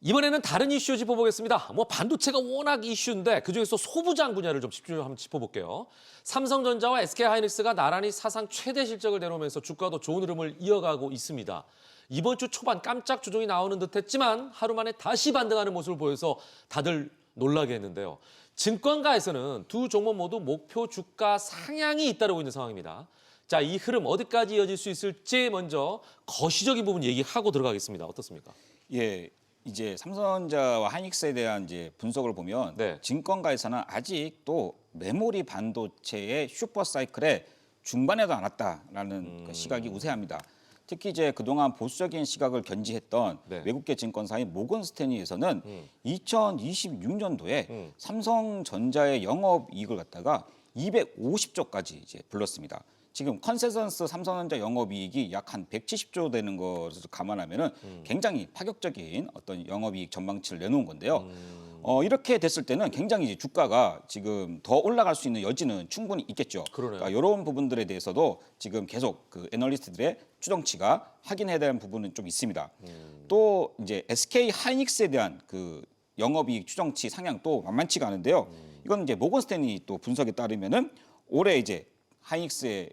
이번에는 다른 이슈 짚어보겠습니다. 반도체가 워낙 이슈인데 그중에서 소부장 분야를 좀 집중 한번 짚어볼게요. 삼성전자와 SK하이닉스가 나란히 사상 최대 실적을 내놓으면서 주가도 좋은 흐름을 이어가고 있습니다. 이번 주 초반 깜짝 조정이 나오는 듯했지만 하루 만에 다시 반등하는 모습을 보여서 다들 놀라게 했는데요. 증권가에서는 두 종목 모두 목표 주가 상향이 잇따르고 있는 상황입니다. 자, 이 흐름 어디까지 이어질 수 있을지 먼저 거시적인 부분 얘기하고 들어가겠습니다. 어떻습니까? 예, 이제 삼성전자와 하이닉스에 대한 이제 분석을 보면 네. 증권가에서는 아직도 메모리 반도체의 슈퍼 사이클의 중반에도 안 왔다라는 그 시각이 우세합니다. 특히 이제 그동안 보수적인 시각을 견지했던 네. 외국계 증권사인 모건 스탠리에서는 2026년도에 삼성전자의 영업이익을 갖다가 250조까지 이제 불렀습니다. 지금 컨센서스 삼성전자 영업이익이 약 한 170조 되는 것을 감안하면은 굉장히 파격적인 어떤 영업이익 전망치를 내놓은 건데요. 이렇게 됐을 때는 굉장히 이제 주가가 지금 더 올라갈 수 있는 여지는 충분히 있겠죠. 그러네요. 그러니까 이런 부분들에 대해서도 지금 계속 그 애널리스트들의 추정치가 확인해야 되는 부분은 좀 있습니다. 또 이제 SK 하이닉스에 대한 그 영업이익 추정치 상향 또 만만치가 않은데요. 이건 이제 모건 스탠리 또 분석에 따르면은 올해 이제 하이닉스의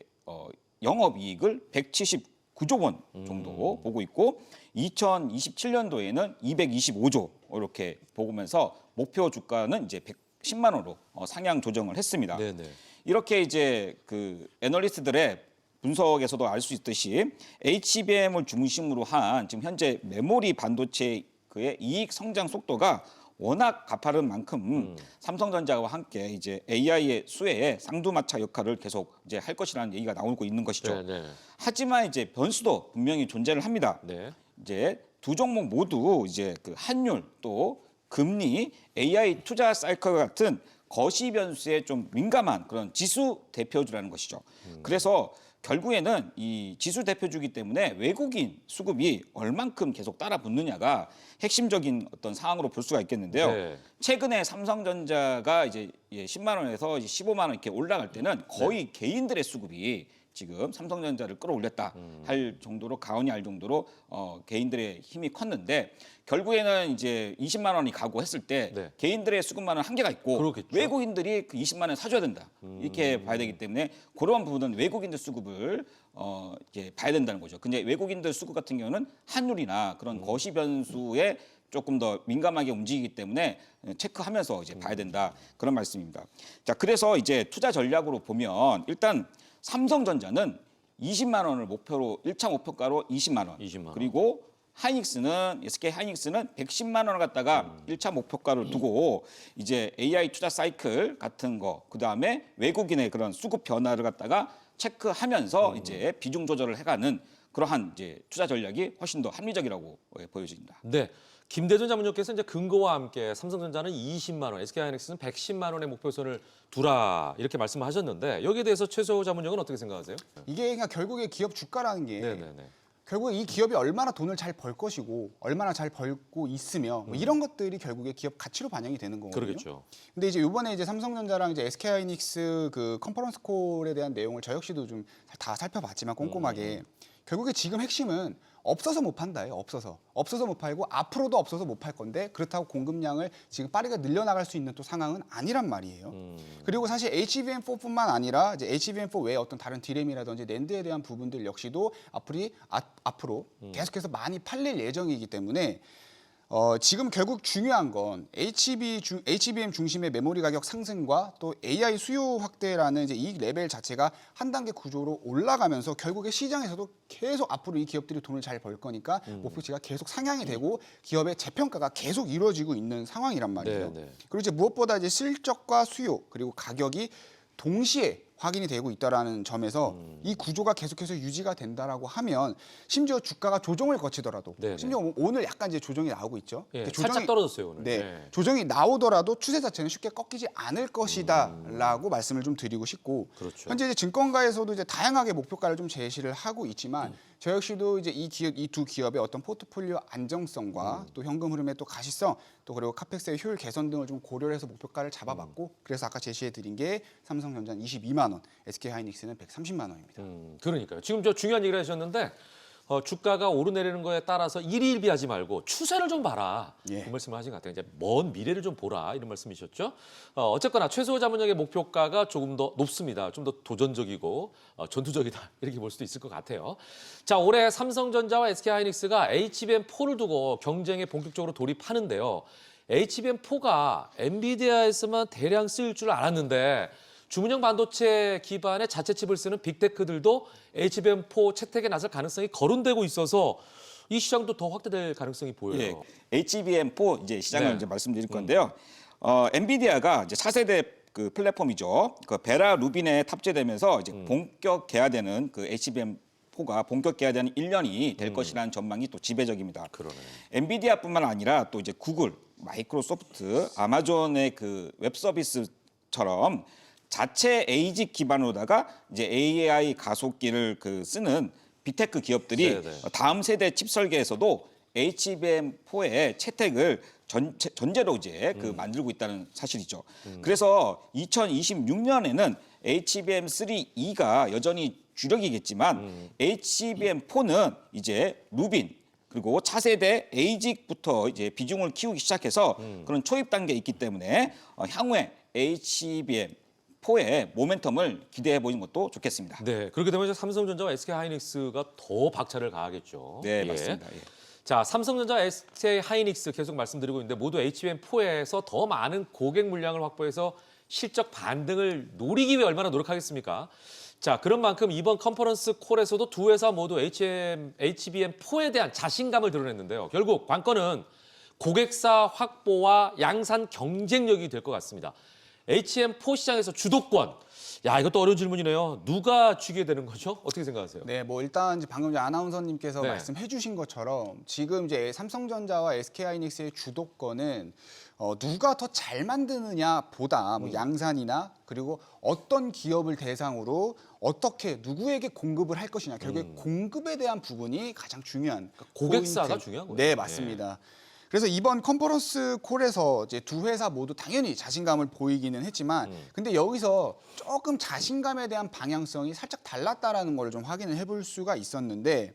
영업이익을 179조 원 정도 보고 있고 2027년도에는 225조 이렇게 보면서 목표 주가는 이제 110만 원으로 상향 조정을 했습니다. 네네. 이렇게 이제 그 애널리스트들의 분석에서도 알 수 있듯이 HBM을 중심으로 한 지금 현재 메모리 반도체 그의 이익 성장 속도가 워낙 가파른 만큼 삼성전자와 함께 이제 AI의 수혜에 쌍두마차 역할을 계속 이제 할 것이라는 얘기가 나오고 있는 것이죠. 네. 하지만 이제 변수도 분명히 존재를 합니다. 네. 이제 두 종목 모두 이제 그 환율 또 금리, AI 투자 사이클 같은 거시 변수에 좀 민감한 그런 지수 대표주라는 것이죠. 그래서 결국에는 이 지수 대표주기 때문에 외국인 수급이 얼만큼 계속 따라 붙느냐가 핵심적인 어떤 사항으로 볼 수가 있겠는데요. 네. 최근에 삼성전자가 이제 10만 원에서 이제 15만 원 이렇게 올라갈 때는 거의 개인들의 수급이 지금 삼성전자를 끌어올렸다 할 정도로 가언이 알 정도로 개인들의 힘이 컸는데 결국에는 이제 20만 원이 가고 했을 때 네. 개인들의 수급만은 한계가 있고 그렇겠죠. 외국인들이 그 20만 원 사줘야 된다 이렇게 봐야 되기 때문에 그런 부분은 외국인들 수급을 이제 봐야 된다는 거죠. 근데 외국인들 수급 같은 경우는 환율이나 그런 거시 변수에 조금 더 민감하게 움직이기 때문에 체크하면서 이제 봐야 된다 그런 말씀입니다. 자, 그래서 이제 투자 전략으로 보면 일단 삼성전자는 20만 원을 목표로 1차 목표가로 20만 원. 20만 원. 그리고 하이닉스는 SK 하이닉스는 110만 원을 갖다가 1차 목표가를 두고 이제 AI 투자 사이클 같은 거 그다음에 외국인의 그런 수급 변화를 갖다가 체크하면서 이제 비중 조절을 해가는 그러한 이제 투자 전략이 훨씬 더 합리적이라고 보여집니다. 네. 김대전 자문위원께서 이제 근거와 함께 삼성전자는 20만 원, SK하이닉스는 110만 원의 목표선을 두라 이렇게 말씀을 하셨는데 여기에 대해서 최소 자문위원은 어떻게 생각하세요? 이게 그냥 결국에 기업 주가라는 게 네네네. 결국에 이 기업이 얼마나 돈을 잘 벌 것이고 얼마나 잘 벌고 있으며 뭐 이런 것들이 결국에 기업 가치로 반영이 되는 거거든요. 그러겠죠. 근데 이제 이번에 이제 삼성전자랑 이제 SK하이닉스 그 컨퍼런스 콜에 대한 내용을 저 역시도 좀 다 살펴봤지만 꼼꼼하게 결국에 지금 핵심은 없어서 못 판다예요. 없어서 못 팔고 앞으로도 없어서 못 팔 건데 그렇다고 공급량을 지금 빠르게 늘려나갈 수 있는 또 상황은 아니란 말이에요. 그리고 사실 HBM4뿐만 아니라 이제 HBM4 외에 어떤 다른 디램이라든지 낸드에 대한 부분들 역시도 앞으로 계속해서 많이 팔릴 예정이기 때문에 지금 결국 중요한 건 HBM 중심의 메모리 가격 상승과 또 AI 수요 확대라는 이제 이익 레벨 자체가 한 단계 구조로 올라가면서 결국에 시장에서도 계속 앞으로 이 기업들이 돈을 잘 벌 거니까 목표치가 계속 상향이 되고 기업의 재평가가 계속 이루어지고 있는 상황이란 말이에요. 네. 그리고 이제 무엇보다 이제 실적과 수요 그리고 가격이 동시에 확인이 되고 있다라는 점에서 이 구조가 계속해서 유지가 된다라고 하면 심지어 주가가 조정을 거치더라도 네네. 심지어 오늘 약간 이제 조정이 나오고 있죠. 예, 근데 살짝 떨어졌어요 오늘. 네, 네. 조정이 나오더라도 추세 자체는 쉽게 꺾이지 않을 것이다라고 말씀을 좀 드리고 싶고 그렇죠. 현재 이제 증권가에서도 이제 다양하게 목표가를 좀 제시를 하고 있지만 저 역시도 이제 이 두 기업의 어떤 포트폴리오 안정성과 또 현금 흐름의 또 가시성 또 그리고 카펙스의 효율 개선 등을 좀 고려해서 목표가를 잡아봤고 그래서 아까 제시해드린 게 삼성전자는 22만 원, SK하이닉스는 130만 원입니다. 그러니까요. 지금 저 중요한 얘기를 하셨는데 주가가 오르내리는 거에 따라서 일희일비하지 말고 추세를 좀 봐라. 예. 그 말씀을 하신 것 같아요. 이제 먼 미래를 좀 보라 이런 말씀이셨죠. 어쨌거나 최소 자본력의 목표가가 조금 더 높습니다. 좀 더 도전적이고 전투적이다 이렇게 볼 수도 있을 것 같아요. 자, 올해 삼성전자와 SK하이닉스가 HBM4를 두고 경쟁에 본격적으로 돌입하는데요. HBM4가 엔비디아에서만 대량 쓰일 줄 알았는데 주문형 반도체 기반의 자체 칩을 쓰는 빅테크들도 HBM4 채택에 나설 가능성이 거론되고 있어서 이 시장도 더 확대될 가능성이 보여요. 예, HBM4 이제 시장을 네. 이제 말씀드릴 건데요. 엔비디아가 이제 4세대 그 플랫폼이죠. 그 베라 루빈에 탑재되면서 이제 본격 개화되는 그 HBM4가 본격 개화되는 1년이 될 것이라는 전망이 또 지배적입니다. 그러네. 엔비디아뿐만 아니라 또 이제 구글, 마이크로소프트, 아마존의 그 웹 서비스처럼 자체 ASIC 기반으로다가 이제 AI 가속기를 그 쓰는 빅테크 기업들이 네네. 다음 세대 칩 설계에서도 HBM4의 채택을 전제로 이제 그 만들고 있다는 사실이죠. 그래서 2026년에는 HBM3E가 여전히 주력이겠지만 HBM4는 이제 루빈 그리고 차세대 ASIC부터 이제 비중을 키우기 시작해서 그런 초입 단계에 있기 때문에 향후에 HBM4의 모멘텀을 기대해 보는 것도 좋겠습니다. 네, 그렇게 되면 이제 삼성전자와 SK하이닉스가 더 박차를 가하겠죠. 네, 예. 맞습니다. 예. 자, 삼성전자, SK하이닉스 계속 말씀드리고 있는데 모두 HBM4에서 더 많은 고객 물량을 확보해서 실적 반등을 노리기 위해 얼마나 노력하겠습니까? 자, 그런 만큼 이번 컨퍼런스 콜에서도 두 회사 모두 HBM4에 대한 자신감을 드러냈는데요. 결국 관건은 고객사 확보와 양산 경쟁력이 될 것 같습니다. HBM4 시장에서 주도권. 야, 이것도 어려운 질문이네요. 누가 쥐게 되는 거죠? 어떻게 생각하세요? 네, 뭐 일단 이제 방금 전에 아나운서님께서 네. 말씀해주신 것처럼 지금 이제 삼성전자와 SK하이닉스의 주도권은 누가 더 잘 만드느냐보다 뭐 양산이나 그리고 어떤 기업을 대상으로 어떻게 누구에게 공급을 할 것이냐 결국에 공급에 대한 부분이 가장 중요한 고객사가 포인트. 중요한 거예요. 네, 맞습니다. 그래서 이번 컨퍼런스 콜에서 이제 두 회사 모두 당연히 자신감을 보이기는 했지만 근데 여기서 조금 자신감에 대한 방향성이 살짝 달랐다라는 걸 좀 확인을 해볼 수가 있었는데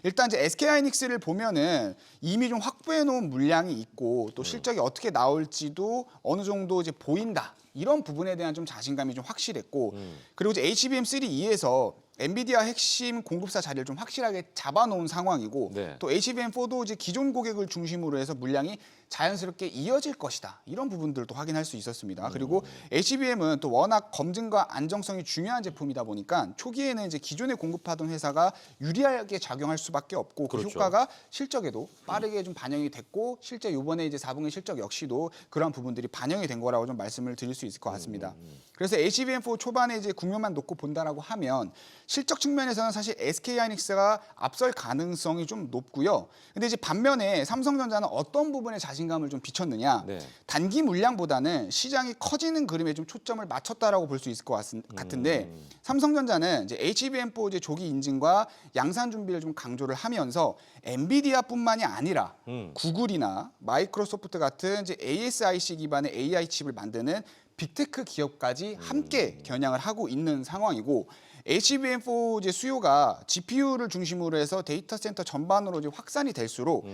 일단 이제 SK하이닉스를 보면은 이미 좀 확보해 놓은 물량이 있고 또 실적이 어떻게 나올지도 어느 정도 이제 보인다. 이런 부분에 대한 좀 자신감이 좀 확실했고 그리고 이제 HBM3E에서 엔비디아 핵심 공급사 자리를 좀 확실하게 잡아놓은 상황이고 네. 또 HBM4도 이제 기존 고객을 중심으로 해서 물량이 자연스럽게 이어질 것이다. 이런 부분들도 확인할 수 있었습니다. 그리고 HBM은 또 워낙 검증과 안정성이 중요한 제품이다 보니까 초기에는 이제 기존에 공급하던 회사가 유리하게 작용할 수밖에 없고 그 그렇죠. 효과가 실적에도 빠르게 좀 반영이 됐고 실제 이번에 이제 4분기 실적 역시도 그런 부분들이 반영이 된 거라고 좀 말씀을 드릴 수 있을 것 같습니다. 그래서 HBM4 초반에 이제 국면만 놓고 본다라고 하면 실적 측면에서는 사실 SK하이닉스가 앞설 가능성이 좀 높고요. 근데 이제 반면에 삼성전자는 어떤 부분에 자신감을 좀 비쳤느냐? 네. 단기 물량보다는 시장이 커지는 그림에 좀 초점을 맞췄다라고 볼 수 있을 것 같은데 삼성전자는 이제 HBM4 이제 조기 인증과 양산 준비를 좀 강조를 하면서 엔비디아뿐만이 아니라 구글이나 마이크로소프트 같은 이제 ASIC 기반의 AI 칩을 만드는 빅테크 기업까지 함께 겨냥을 하고 있는 상황이고 HBM4 이제 수요가 GPU를 중심으로 해서 데이터 센터 전반으로 이제 확산이 될수록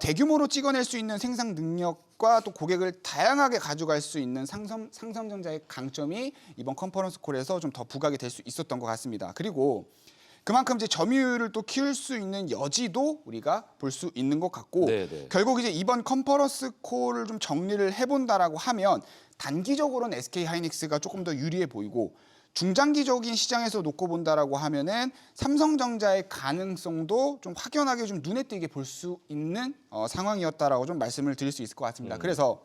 대규모로 찍어낼 수 있는 생산 능력과 또 고객을 다양하게 가져갈 수 있는 삼성전자의 강점이 이번 컨퍼런스 콜에서 좀 더 부각이 될 수 있었던 것 같습니다. 그리고 그만큼 이제 점유율을 또 키울 수 있는 여지도 우리가 볼 수 있는 것 같고 네네. 결국 이제 이번 컨퍼런스 콜을 좀 정리를 해본다라고 하면 단기적으로는 SK하이닉스가 조금 더 유리해 보이고 중장기적인 시장에서 놓고 본다라고 하면은 삼성전자의 가능성도 좀 확연하게 좀 눈에 띄게 볼 수 있는 상황이었다라고 좀 말씀을 드릴 수 있을 것 같습니다. 그래서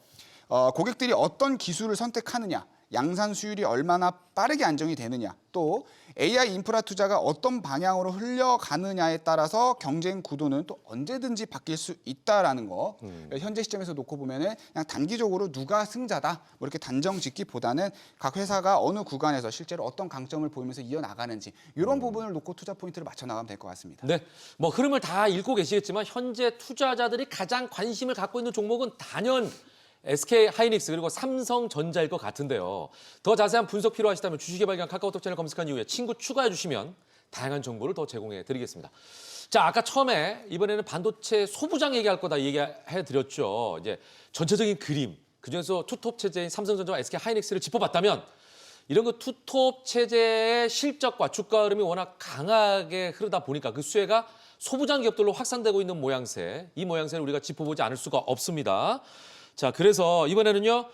고객들이 어떤 기술을 선택하느냐, 양산 수율이 얼마나 빠르게 안정이 되느냐, 또 AI 인프라 투자가 어떤 방향으로 흘러가느냐에 따라서 경쟁 구도는 또 언제든지 바뀔 수 있다라는 거. 현재 시점에서 놓고 보면은 그냥 단기적으로 누가 승자다 뭐 이렇게 단정 짓기보다는 각 회사가 어느 구간에서 실제로 어떤 강점을 보이면서 이어 나가는지 이런 부분을 놓고 투자 포인트를 맞춰 나가면 될 것 같습니다. 네, 뭐 흐름을 다 읽고 계시겠지만 현재 투자자들이 가장 관심을 갖고 있는 종목은 단연 SK하이닉스 그리고 삼성전자일 것 같은데요. 더 자세한 분석 필요하시다면 주식의 발견 카카오톡 채널 검색한 이후에 친구 추가해 주시면 다양한 정보를 더 제공해 드리겠습니다. 자, 아까 처음에 이번에는 반도체 소부장 얘기할 거다 얘기해 드렸죠. 이제 전체적인 그림, 그중에서 투톱 체제인 삼성전자와 SK 하이닉스를 짚어봤다면 이런 그 투톱 체제의 실적과 주가 흐름이 워낙 강하게 흐르다 보니까 그 수혜가 소부장 기업들로 확산되고 있는 모양새, 이 모양새를 우리가 짚어보지 않을 수가 없습니다. 자, 그래서 이번에는요.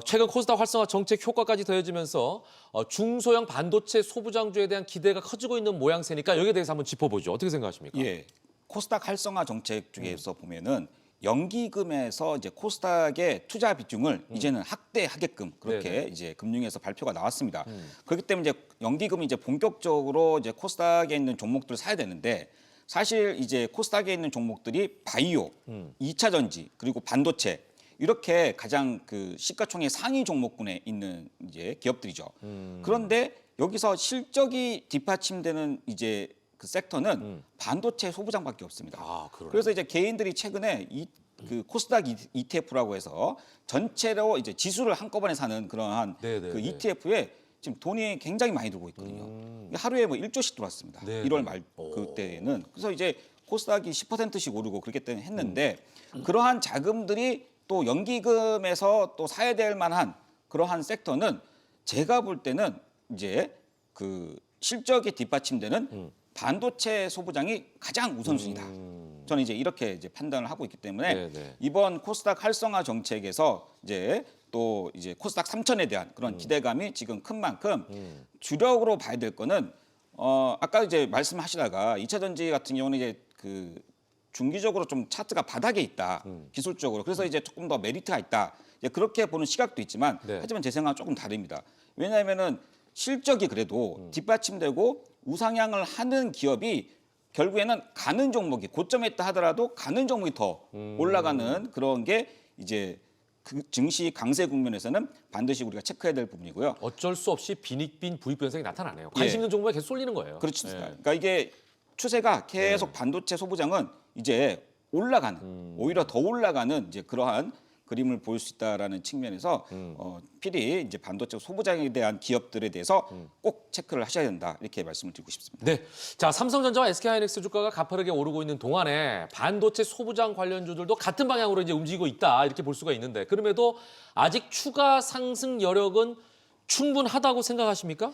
최근 코스닥 활성화 정책 효과까지 더해지면서 중소형 반도체 소부장주에 대한 기대가 커지고 있는 모양새니까 여기에 대해서 한번 짚어보죠. 어떻게 생각하십니까? 예, 코스닥 활성화 정책 중에서 보면은 연기금에서 이제 코스닥의 투자 비중을 이제는 확대하게끔 그렇게 네네. 이제 금융에서 발표가 나왔습니다. 그렇기 때문에 이제 연기금이 이제 본격적으로 이제 코스닥에 있는 종목들을 사야 되는데 사실 이제 코스닥에 있는 종목들이 바이오, 2차 전지 그리고 반도체 이렇게 가장 그 시가총액 상위 종목군에 있는 이제 기업들이죠. 그런데 여기서 실적이 뒷받침되는 이제 그 섹터는 반도체 소부장밖에 없습니다. 아, 그러네. 그래서 이제 개인들이 최근에 그 코스닥 ETF라고 해서 전체로 이제 지수를 한꺼번에 사는 그러한 네네네. 그 ETF에 지금 돈이 굉장히 많이 들고 있거든요. 하루에 뭐 1조씩 들어왔습니다. 네네. 1월 말 그때는. 그래서 이제 코스닥이 10%씩 오르고 그렇게 때는 했는데 그러한 자금들이 또 연기금에서 또 사야 될 만한 그러한 섹터는 제가 볼 때는 이제 그 실적에 뒷받침되는 반도체 소부장이 가장 우선순위다. 저는 이제 이렇게 이제 판단을 하고 있기 때문에 네네. 이번 코스닥 활성화 정책에서 이제 또 이제 코스닥 3000에 대한 그런 기대감이 지금 큰 만큼 주력으로 봐야 될 거는 아까 이제 말씀하시다가 2차 전지 같은 경우는 이제 그 중기적으로 좀 차트가 바닥에 있다. 기술적으로. 그래서 이제 조금 더 메리트가 있다. 이제 그렇게 보는 시각도 있지만 네. 하지만 제 생각은 조금 다릅니다. 왜냐하면은 실적이 그래도 뒷받침되고 우상향을 하는 기업이 결국에는 가는 종목이 고점에 있다 하더라도 가는 종목이 더 올라가는 그런 게 이제 그 증시 강세 국면에서는 반드시 우리가 체크해야 될 부분이고요. 어쩔 수 없이 빈익빈 부익 변성이 나타나네요. 관심 있는 종목에 계속 쏠리는 거예요. 그렇죠. 예. 그러니까 이게 추세가 계속 반도체 소부장은 이제 올라가는 오히려 더 올라가는 이제 그러한 그림을 볼 수 있다라는 측면에서 필히 이제 반도체 소부장에 대한 기업들에 대해서 꼭 체크를 하셔야 된다 이렇게 말씀을 드리고 싶습니다. 네. 자, 삼성전자와 SK하이닉스 주가가 가파르게 오르고 있는 동안에 반도체 소부장 관련주들도 같은 방향으로 이제 움직이고 있다. 이렇게 볼 수가 있는데 그럼에도 아직 추가 상승 여력은 충분하다고 생각하십니까?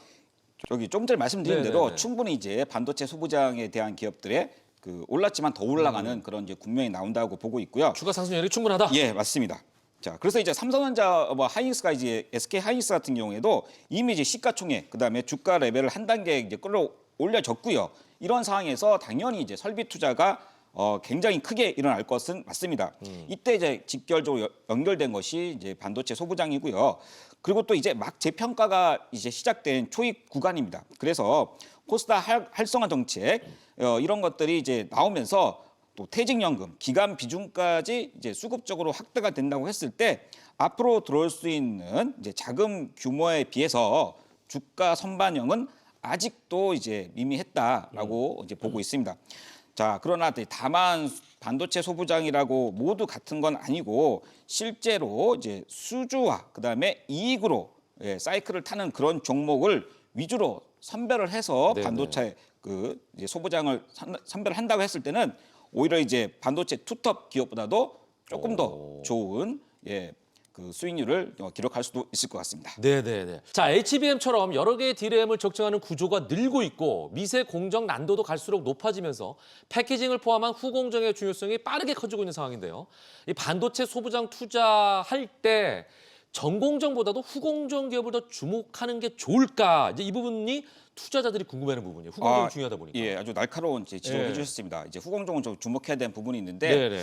저기 조금 전에 말씀드린 대로 네네네. 충분히 이제 반도체 소부장에 대한 기업들의 그 올랐지만 더 올라가는 그런 이제 국면이 나온다고 보고 있고요. 추가 상승 여력이 충분하다. 예, 맞습니다. 자, 그래서 이제 삼성전자, 뭐 하이닉스가 이제 SK 하이닉스 같은 경우에도 이미 이제 시가총액, 그다음에 주가 레벨을 한 단계 이제 끌어올려졌고요. 이런 상황에서 당연히 이제 설비 투자가 굉장히 크게 일어날 것은 맞습니다. 이때 이제 직결적으로 연결된 것이 이제 반도체 소부장이고요. 그리고 또 이제 막 재평가가 이제 시작된 초입 구간입니다. 그래서 코스닥 활성화 정책 이런 것들이 이제 나오면서 또 퇴직연금, 기간 비중까지 이제 수급적으로 확대가 된다고 했을 때 앞으로 들어올 수 있는 이제 자금 규모에 비해서 주가 선반영은 아직도 이제 미미했다라고 이제 보고 있습니다. 자, 그러나 다만 반도체 소부장이라고 모두 같은 건 아니고 실제로 이제 수주와 그다음에 이익으로 사이클을 타는 그런 종목을 위주로 선별을 해서 네네. 반도체 그 이제 소부장을 선별한다고 했을 때는 오히려 이제 반도체 투톱 기업보다도 조금 더 좋은 그 수익률을 기록할 수도 있을 것 같습니다. 네네네. 자, HBM처럼 여러 개의 DRAM을 적층하는 구조가 늘고 있고 미세 공정 난도도 갈수록 높아지면서 패키징을 포함한 후공정의 중요성이 빠르게 커지고 있는 상황인데요. 이 반도체 소부장 투자할 때 전공정보다도 후공정 기업을 더 주목하는 게 좋을까? 이제 이 부분이 투자자들이 궁금해하는 부분이에요. 후공정이 중요하다 보니까. 예, 아주 날카로운 지적을 예. 해주셨습니다. 이제 후공정은 좀 주목해야 되는 부분이 있는데 네네.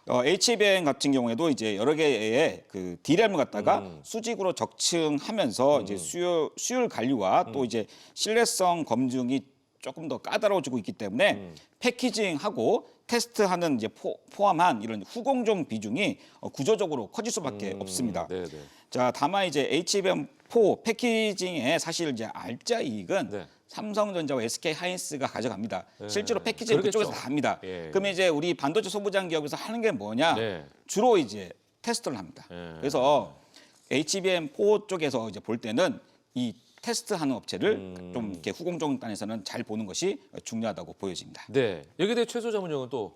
HBM 같은 경우에도 이제 여러 개의 그 DRAM을 갖다가 수직으로 적층하면서 이제 수율 관리와 또 이제 신뢰성 검증이 조금 더 까다로워지고 있기 때문에 패키징하고 테스트하는 이제 포함한 이런 후공정 비중이 구조적으로 커질 수밖에 없습니다. 네네. 자, 다만 이제 HBM4 패키징의 사실 이제 알짜 이익은 네. 삼성전자와 SK 하이닉스가 가져갑니다. 실제로 패키징 그러겠죠. 그쪽에서 다 합니다. 예. 그러면 이제 우리 반도체 소부장 기업에서 하는 게 뭐냐? 네. 주로 이제 테스트를 합니다. 예. 그래서 HBM4 쪽에서 이제 볼 때는 이 테스트하는 업체를 좀 이렇게 후공정 단에서는 잘 보는 것이 중요하다고 보여집니다. 네. 여기에 대해 최소 자문위원은 또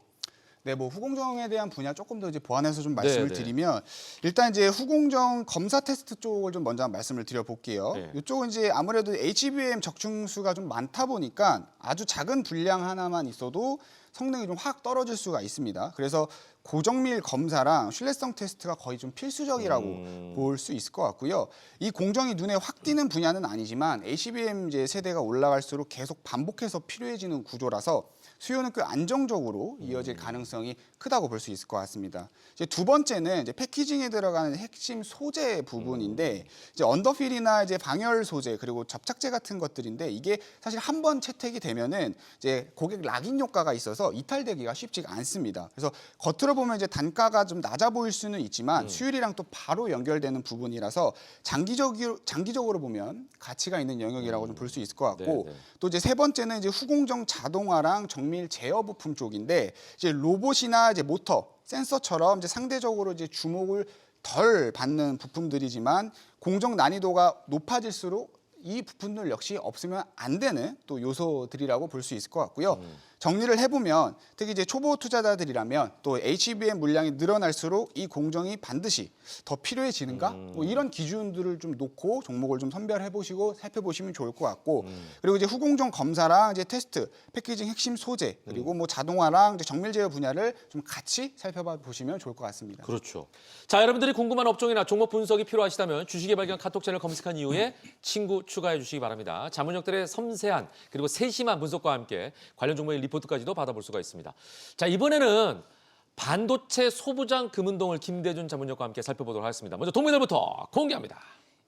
네, 뭐 후공정에 대한 분야 조금 더 이제 보완해서 좀 말씀을 네. 드리면 일단 이제 후공정 검사 테스트 쪽을 좀 먼저 말씀을 드려볼게요. 네. 이쪽은 이제 아무래도 HBM 적중수가 좀 많다 보니까 아주 작은 분량 하나만 있어도 성능이 좀 확 떨어질 수가 있습니다. 그래서 고정밀 검사랑 신뢰성 테스트가 거의 좀 필수적이라고 볼 수 있을 것 같고요. 이 공정이 눈에 확 띄는 분야는 아니지만 HBM 이제 세대가 올라갈수록 계속 반복해서 필요해지는 구조라서 수요는 꽤 안정적으로 이어질 가능성이 크다고 볼 수 있을 것 같습니다. 이제 두 번째는 이제 패키징에 들어가는 핵심 소재 부분인데 이제 언더필이나 이제 방열 소재 그리고 접착제 같은 것들인데 이게 사실 한 번 채택이 되면은 이제 고객 락인 효과가 있어서 이탈되기가 쉽지가 않습니다. 그래서 겉으로 보면 이제 단가가 좀 낮아 보일 수는 있지만 수율이랑 또 바로 연결되는 부분이라서 장기적으로 보면 가치가 있는 영역이라고 좀 볼 수 있을 것 같고 네, 네. 또 이제 세 번째는 이제 후공정 자동화랑 정밀 제어 부품 쪽인데 이제 로봇이나 이제 모터, 센서처럼 이제 상대적으로 이제 주목을 덜 받는 부품들이지만 공정 난이도가 높아질수록 이 부품들 역시 없으면 안 되는 또 요소들이라고 볼 수 있을 것 같고요. 정리를 해보면 특히 이제 초보 투자자들이라면 또 HBM 물량이 늘어날수록 이 공정이 반드시 더 필요해지는가? 뭐 이런 기준들을 좀 놓고 종목을 좀 선별해 보시고 살펴보시면 좋을 것 같고 그리고 이제 후공정 검사랑 이제 테스트, 패키징 핵심 소재 그리고 뭐 자동화랑 이제 정밀 제어 분야를 좀 같이 살펴봐 보시면 좋을 것 같습니다. 그렇죠. 자, 여러분들이 궁금한 업종이나 종목 분석이 필요하시다면 주식의 발견 카톡 채널 검색한 이후에 친구 추가해 주시기 바랍니다. 자문역들의 섬세한 그리고 세심한 분석과 함께 관련 종목의 리포트까지도 받아볼 수가 있습니다. 자, 이번에는 반도체 소부장 금은동을 김대준 자문역과 함께 살펴보도록 하겠습니다. 먼저 동메달부터 공개합니다.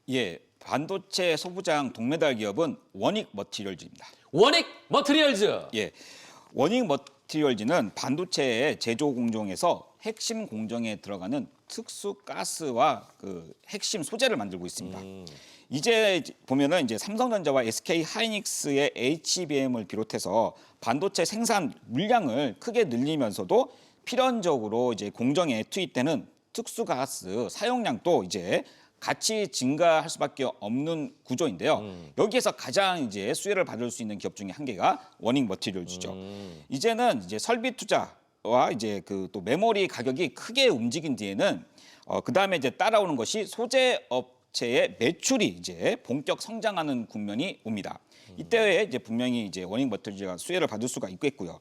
예, 반도체 소부장 동메달 기업은 원익 머티리얼즈입니다. 원익 머티리얼즈. 예, 원익 머티리얼즈는 반도체의 제조 공정에서 핵심 공정에 들어가는 특수 가스와 그 핵심 소재를 만들고 있습니다. 이제 보면은 이제 삼성전자와 SK 하이닉스의 HBM을 비롯해서 반도체 생산 물량을 크게 늘리면서도 필연적으로 이제 공정에 투입되는 특수 가스 사용량도 이제 같이 증가할 수밖에 없는 구조인데요. 여기에서 가장 이제 수혜를 받을 수 있는 기업 중에 한 개가 원익 머티리얼즈죠. 이제는 이제 설비 투자와 이제 그 또 메모리 가격이 크게 움직인 뒤에는 그 다음에 이제 따라오는 것이 소재 업체의 매출이 이제 본격 성장하는 국면이 옵니다. 이때에 이제 분명히 이제 원익 머티리얼즈가 수혜를 받을 수가 있겠고요.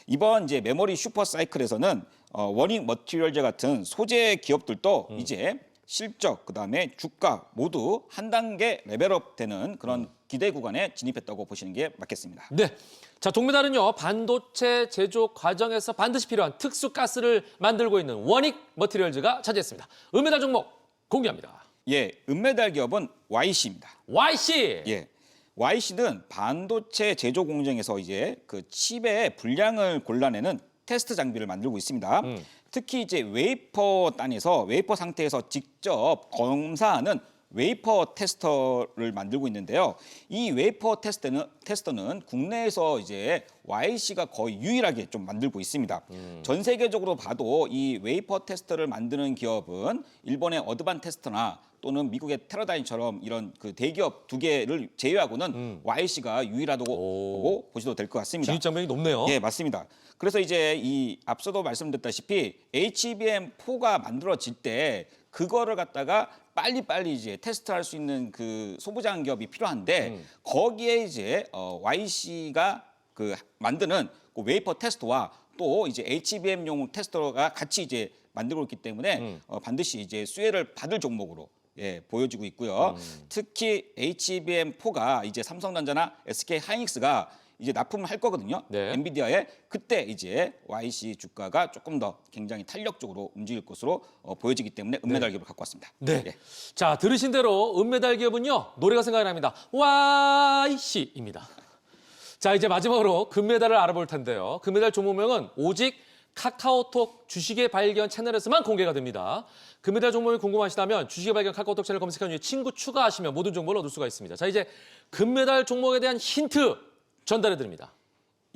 이번 이제 메모리 슈퍼 사이클에서는 원익 머티리얼즈 같은 소재 기업들도 이제 실적 그다음에 주가 모두 한 단계 레벨업되는 그런 기대 구간에 진입했다고 보시는 게 맞겠습니다. 네. 자, 동메달은요, 반도체 제조 과정에서 반드시 필요한 특수 가스를 만들고 있는 원익 머티리얼즈가 차지했습니다. 은메달 종목 공개합니다. 예, 은메달 기업은 YC입니다. YC. 예. YC는 반도체 제조 공정에서 이제 그 칩의 분량을 골라내는 테스트 장비를 만들고 있습니다. 특히 이제 웨이퍼 단에서 웨이퍼 상태에서 직접 검사하는 웨이퍼 테스터를 만들고 있는데요. 이 웨이퍼 테스터는 국내에서 이제 YC가 거의 유일하게 좀 만들고 있습니다. 전 세계적으로 봐도 이 웨이퍼 테스터를 만드는 기업은 일본의 어드반 테스터나 또는 미국의 테라다임처럼 이런 그 대기업 두 개를 제외하고는 YC가 유일하다고 보셔도 될 것 같습니다. 진입 장벽이 높네요. 예, 맞습니다. 그래서 이제 이 앞서도 말씀드렸다시피 HBM4가 만들어질 때 그거를 갖다가 빨리빨리 이제 테스트할 수 있는 그 소부장 기업이 필요한데 거기에 이제 YC가 그 만드는 그 웨이퍼 테스터와 또 이제 HBM용 테스터가 같이 이제 만들고 있기 때문에 반드시 이제 수혜를 받을 종목으로 예, 보여지고 있고요. 특히 HBM4가 이제 삼성전자나 SK 하이닉스가 이제 납품을 할 거거든요. 네. 엔비디아에 그때 이제 YC 주가가 조금 더 굉장히 탄력적으로 움직일 것으로 보여지기 때문에 은메달 기업을 갖고 왔습니다. 네. 예. 자, 들으신 대로 은메달 기업은요, 노래가 생각이 납니다. YC입니다. 자, 이제 마지막으로 금메달을 알아볼 텐데요. 금메달 종목명은 오직 카카오톡 주식의 발견 채널에서만 공개가 됩니다. 금메달 종목이 궁금하시다면 주식의 발견 카카오톡 채널 검색한 후에 친구 추가하시면 모든 정보를 얻을 수가 있습니다. 자, 이제 금메달 종목에 대한 힌트 전달해 드립니다.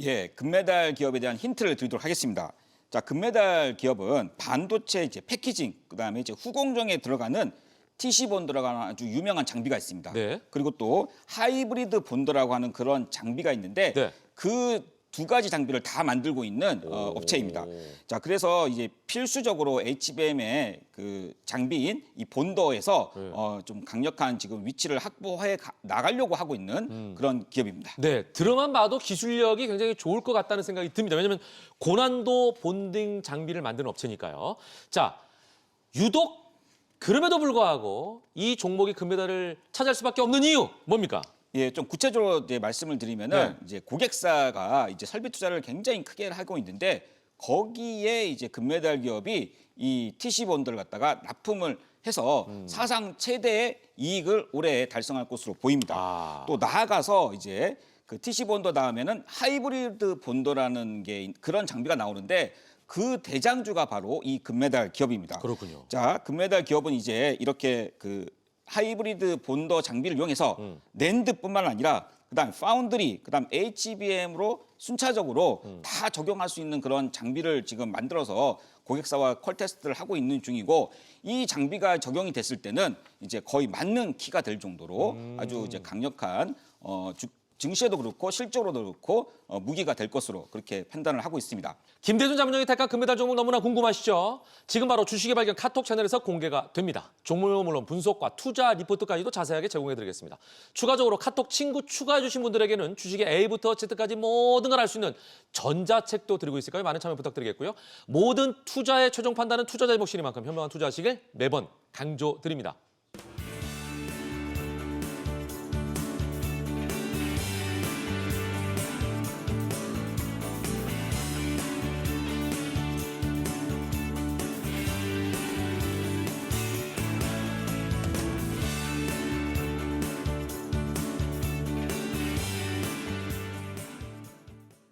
예, 금메달 기업에 대한 힌트를 드리도록 하겠습니다. 자, 금메달 기업은 반도체 이제 패키징, 그다음에 이제 후공정에 들어가는 TC 본드라고 하는 아주 유명한 장비가 있습니다. 네. 그리고 또 하이브리드 본드라고 하는 그런 장비가 있는데 네. 그 두 가지 장비를 다 만들고 있는 업체입니다. 자, 그래서 이제 필수적으로 HBM의 그 장비인 이 본더에서 좀 강력한 지금 위치를 확보해 나가려고 하고 있는 그런 기업입니다. 네, 들어만 봐도 기술력이 굉장히 좋을 것 같다는 생각이 듭니다. 왜냐하면 고난도 본딩 장비를 만드는 업체니까요. 자, 유독 그럼에도 불구하고 이 종목이 금메달을 차지할 수밖에 없는 이유 뭡니까? 예, 좀 구체적으로 이제 말씀을 드리면은 네. 이제 고객사가 이제 설비 투자를 굉장히 크게 하고 있는데 거기에 이제 금메달 기업이 이 TC 본드를 갖다가 납품을 해서 사상 최대의 이익을 올해 달성할 것으로 보입니다. 아. 또 나아가서 이제 그 TC 본더 다음에는 하이브리드 본더라는 게 그런 장비가 나오는데 그 대장주가 바로 이 금메달 기업입니다. 그렇군요. 자, 금메달 기업은 이제 이렇게 그 하이브리드 본더 장비를 이용해서 낸드뿐만 아니라 그다음 파운드리, 그다음 HBM으로 순차적으로 다 적용할 수 있는 그런 장비를 지금 만들어서 고객사와 퀄 테스트를 하고 있는 중이고 이 장비가 적용이 됐을 때는 이제 거의 맞는 키가 될 정도로 아주 이제 강력한 증시에도 그렇고 실적으로도 그렇고 무기가 될 것으로 그렇게 판단을 하고 있습니다. 김대중 자문형이 택한 금메달 종목 너무나 궁금하시죠? 지금 바로 주식의 발견 카톡 채널에서 공개가 됩니다. 종목은 물론 분석과 투자 리포트까지도 자세하게 제공해드리겠습니다. 추가적으로 카톡 친구 추가해주신 분들에게는 주식의 A부터 Z까지 모든 걸 알 수 있는 전자책도 드리고 있으니까요. 많은 참여 부탁드리겠고요. 모든 투자의 최종 판단은 투자자의 몫이니만큼 현명한 투자하시길 매번 강조드립니다.